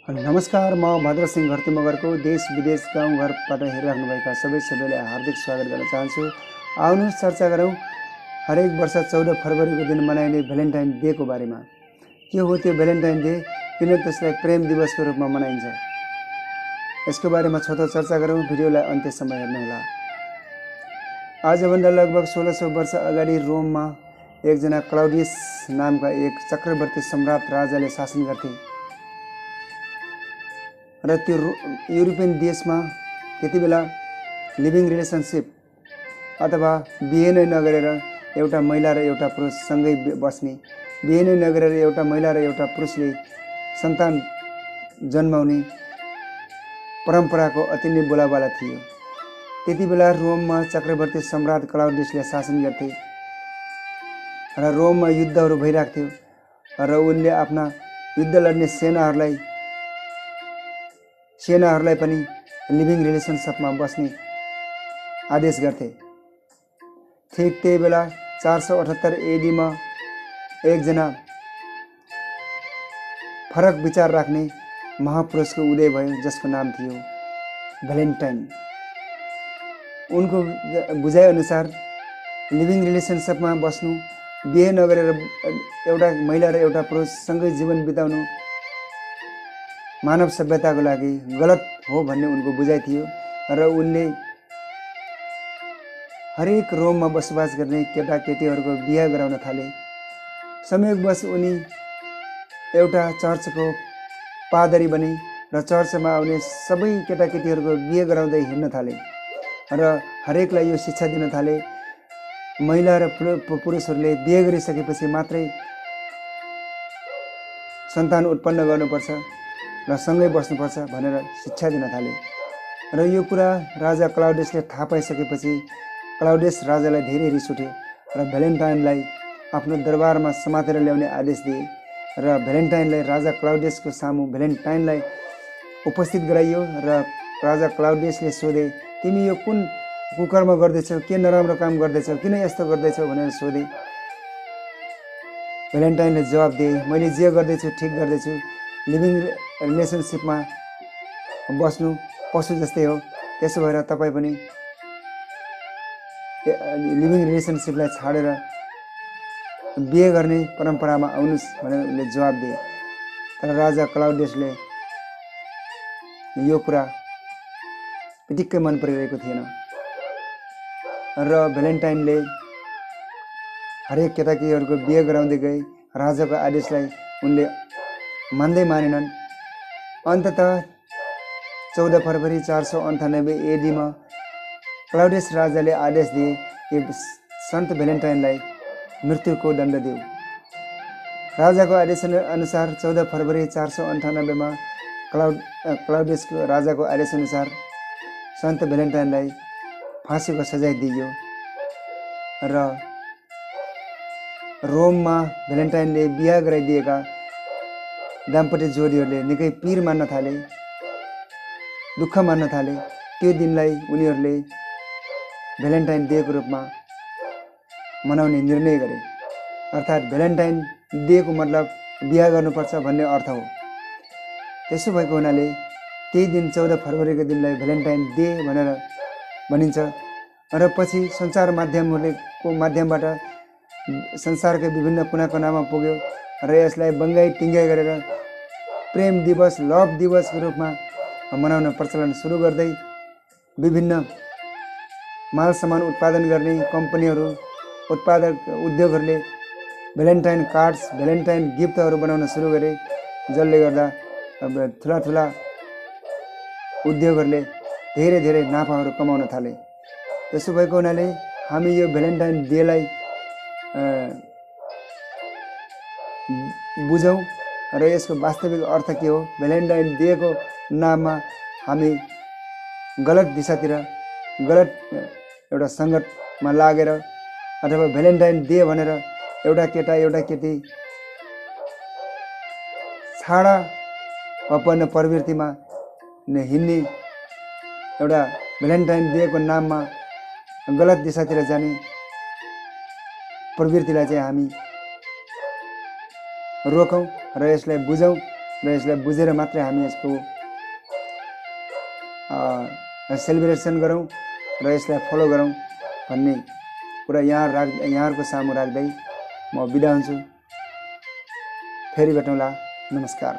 नमस्कार, म भद्रसिंह घरती मगरको देश विदेश गाउँघरबाट हेरिराख्नुभएका सबैलाई हार्दिक स्वागत गर्न चाहन्छु। आउनुहोस् चर्चा गरौँ हरेक वर्ष 14 फरवरीको दिन मनाइने भ्यालेन्टाइन डेको बारेमा। के हो त्यो भ्यालेन्टाइन डे, किन त्यसलाई प्रेम दिवसको रूपमा मनाइन्छ, यसको बारेमा छोटो चर्चा गरौँ। भिडियोलाई अन्त्यसम्म हेर्नुहोला। आजभन्दा लगभग 1600 वर्ष अगाडि रोममा एकजना क्लाउडियस नामका एक चक्रवर्ती सम्राट राजाले शासन गर्थे र त्यो युरोपियन देशमा त्यति बेला लिभिङ रिलेसनसिप अथवा बिहे नै नगरेर एउटा महिला र एउटा पुरुष सँगै बस्ने, बिहे नै नगरेर एउटा महिला र एउटा पुरुषले सन्तान जन्माउने परम्पराको अति नै बोलाबाला थियो। त्यति बेला रोममा चक्रवर्ती सम्राट क्लाउडियसले शासन गर्थे र रोममा युद्धहरू भइरहेको थियो र उनले आफ्ना युद्ध लड्ने सेनाहरूलाई पनि लिभिङ रिलेसनसिपमा बस्ने आदेश गर्थे। ठीक त्यही बेला 478 एडीमा एकजना फरक विचार राख्ने महापुरुषको उदय भयो, जसको नाम थियो भ्यालेन्टाइन। उनको बुझाइअनुसार लिभिङ रिलेसनसिपमा बस्नु, बिहे नगरेर एउटा महिला र एउटा पुरुषसँगै जीवन बिताउनु मानव सभ्यताको लागि गलत हो भन्ने उनको बुझाइ थियो र उनले हरेक रोममा बसोबास गर्ने केटाकेटीहरूको बिहे गराउन थाले। संयोगवश उनी एउटा चर्चको पादरी बने र चर्चमा आउने सबै केटाकेटीहरूको बिहे गराउँदै हिँड्न थाले र हरेकलाई यो शिक्षा दिन थाले, महिला र पुरुषहरूले बिहे गरिसकेपछि मात्रै सन्तान उत्पन्न गर्नुपर्छ र सँगै बस्नुपर्छ भनेर शिक्षा दिन थाले। र यो कुरा राजा क्लाउडियसले थाहा पाइसकेपछि क्लाउडियस राजालाई धेरै रिस उठ्यो र भ्यालेन्टाइनलाई आफ्नो दरबारमा समातेर ल्याउने आदेश दिए र भ्यालेन्टाइनलाई राजा क्लाउडियसको सामु भ्यालेन्टाइनलाई उपस्थित गराइयो र राजा क्लाउडियसले सोधे, तिमी यो कुन कुकर्म गर्दैछौ, के नराम्रो काम गर्दैछौ, किन यस्तो गर्दैछौ भनेर सोधे। भ्यालेन्टाइनले जवाब दिए, मैले जे गर्दैछु ठिक गर्दैछु, लिभिङ रिलेसनसिपमा बस्नु पशु जस्तै हो, त्यसो भएर तपाईँ पनि लिभिङ रिलेसनसिपलाई छाडेर बिहे गर्ने परम्परामा आउनुहोस् भनेर उनले जवाब दिए। तर राजा क्लाउडियसले यो कुरा पिटिक्कै मन परिरहेको थिएन र भ्यालेन्टाइनले हरेक केटाकेटीहरूको बिहे गराउँदै गए। राजाको आदेशलाई उनले मान्दै मानेनन्। अन्ततः 14 फरवरी 498 एडीमा क्लाउडियस राजाले आदेश दिए कि सन्त भ्यालेन्टाइनलाई मृत्युको दण्ड दिऊ। राजाको आदेश अनुसार 14 फरवरी 498 क्लाउडियसको राजाको आदेश अनुसार सन्त भ्यालेन्टाइनलाई फाँसीको सजाय दिइयो र रोममा भ्यालेन्टाइनले बिहा गराइदिएका दाम्पत्य जोडीहरूले निकै पीर मान्न थाले, दुःख मान्न थाले। त्यो दिनलाई उनीहरूले भ्यालेन्टाइन डेको रूपमा मनाउने निर्णय गरे। अर्थात् भ्यालेन्टाइन डेको मतलब बिहा गर्नुपर्छ भन्ने अर्थ हो। त्यसो भएको हुनाले त्यही दिन 14 फरवरीको दिनलाई भ्यालेन्टाइन डे भनेर भनिन्छ र पछि सञ्चार माध्यमहरूको माध्यमबाट संसारका विभिन्न कुना कुनामा पुग्यो र यसलाई बङ्गाई टिङ्गाई गरेर प्रेम दिवस, लभ दिवसको रूपमा मनाउन प्रचलन सुरु गर्दै विभिन्न माल सामान उत्पादन गर्ने कम्पनीहरू, उत्पादक उद्योगहरूले भ्यालेन्टाइन कार्ड्स, भ्यालेन्टाइन गिफ्टहरू बनाउन सुरु गरे, जसले गर्दा ठुला उद्योगहरूले धेरै नाफाहरू कमाउन थाले। त्यसो भएको हुनाले हामी यो भ्यालेन्टाइन डेलाई बुझौँ र यसको वास्तविक अर्थ के हो। भ्यालेन्टाइन डेको नाममा हामी गलत दिशातिर, गलत एउटा सङ्गतमा लागेर अथवा भ्यालेन्टाइन डे भनेर एउटा केटा एउटा केटी छाडा अपर्ण प्रवृत्तिमा हिँड्ने, एउटा भ्यालेन्टाइन डेको नाममा गलत दिशातिर जाने प्रवृत्तिलाई चाहिँ हामी रोकौँ र यसलाई बुझौँ र यसलाई बुझेर मात्रै हामी यसको सेलिब्रेसन गरौँ र यसलाई फलो गरौँ भन्ने कुरा यहाँहरूको सामु राख्दै म बिदा हुन्छु। फेरि भेटौँला। नमस्कार।